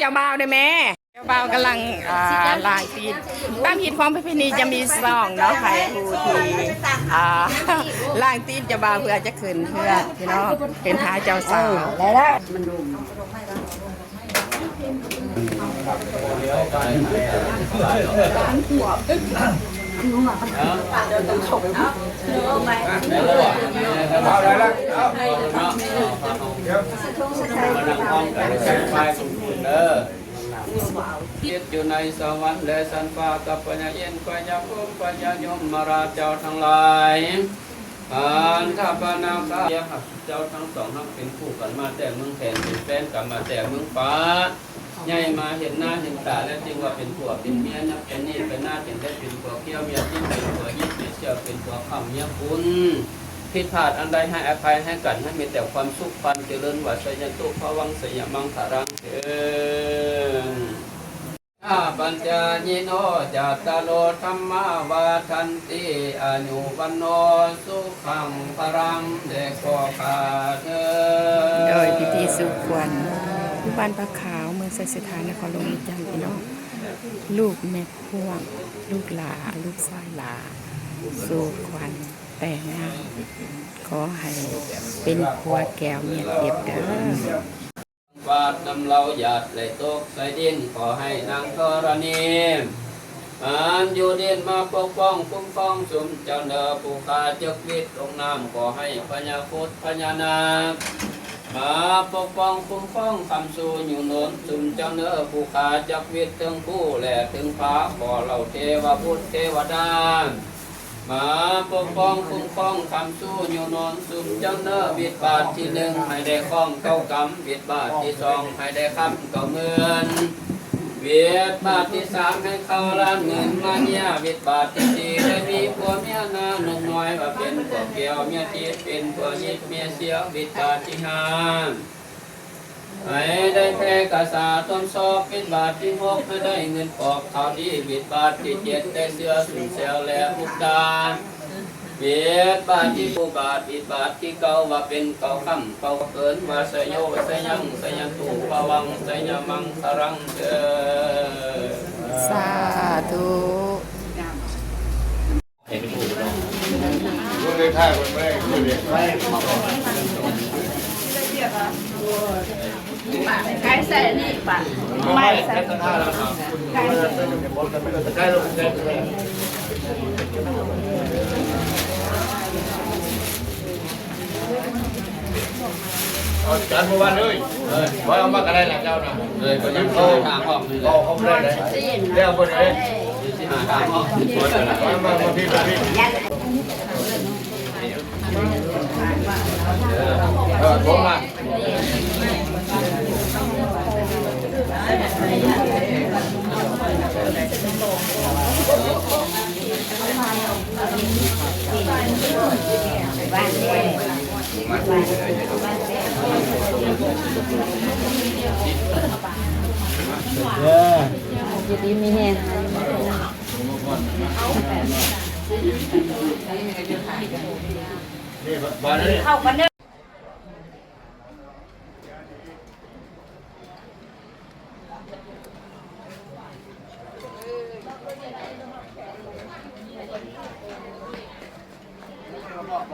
เจ้าบ่าวได้แม่เจ้าบ่าวกำลังล้างตีนตามหินของประเพณีจะมีซองเนาะใครผู้ที่ล้างตีนเจ้าบ่าวเพื่อจะขึ้นเพื่อพี่น้องเป็นท้าเจ้าสาวแล้วมันดูคิดอยู่ในสวรรค์และสันฟ้ากับปัญญาเย็นปัญญาภูมิปัญญายมมาราเจ้าทั้งหลายข้าพเจ้าข้าเจ้าทั้งสองทั้งเป็นคู่กันมาแต่เมืองแขนเป็นแฟนกันมาแต่เมืองฟ้าใหญ่มาเห็นหน้าเห็นตาและจึงว่าเป็นผัวเป็นเมียนับเป็นนี่เป็นหน้าเป็นได้เป็นผัวเกี้ยวเมียที่เป็นผัวยิ่งเป็นเชี่ยวเป็นผัวคำเมียคุณผิดพลาดอันใดให้อภัยให้กันให้มีแต่ความสุขความเจริญวัฏยันตุภวังสยมังคารังเถิดปัญจญิโนจัตตโลธรรมาวาทันติอายุวันโนสุขังพรังเดโกขาเถิดโดยพิธีสุขวัญที่บ้านปลาขาวเมืองไซสถานนครหลวงจันทร์พี่น้องลูกแม่พวงลูกหลาลูกชายหลาสุขวัญแต่งงานขอให้เป็นผัวแก้วเมียเก็บเด้อวาดนำเราหยาดไหลตกใส่ดินขอให้นางธรณีอยู่ดินมาปกป้องคุ้มครองสุมเจ้าเนอผู้ขาจักวิตลงน้ำขอให้พญาพุทธพญานาคปกป้องคุ้มครองคำสู่อยู่โน้นสุมเจ้าเนอผู้ขาจักวิตถึงผู้และถึงฟ้าขอเราเทวพุทธเทวดามาปกป้องคุ้มครองคำสู้อยู่นอนสุมเจ้าเนอบิดบาทที่หนึ่งให้ได้ข้องเก้ากำบิดบาทที่สองให้ได้คำเก้าเงินบิดบาทที่สามให้เข้าล้านเงินมาเนี่ยบิดบาทที่สี่ได้มีผัวเมียนาหนุ่มน้อยว่าเป็นผัวเกี่ยวเมียทีเป็นผัวยิดเมียเสียวบิดบาทที่ห้าให้ได้แพ้กษาต้นซอกบิดบาทที่หกให้ได้เงินปอกเขาดีบิดบาทที่เจ็ดได้เสื้อสุนเซลและมุกดาบิดบาทที่ผู้บาทบิดบาทที่เก่าว่าเป็นเก่าคำเก่าเกินว่าสยโยสยังสยังตูภวังสยมังคารังเถิดสาธุรู้ได้ท่าคนไม่รู้เด็กไม่ใครใส่นี่ป่ะไม่ใส่ท่าแล้วครับใครใส่บอลกันไม่ได้ใกล้ลงใกล้เลยเอาจานเมื่อวานเลยว่าเอามากระไรหลังเจ้านะเลยก็ยังเขาทางออกเลยเขาไม่ได้เรียกคนเลยที่หาทางออกมาพี่ผมมายินดีมีแห้งเข้ากันเด้อบอก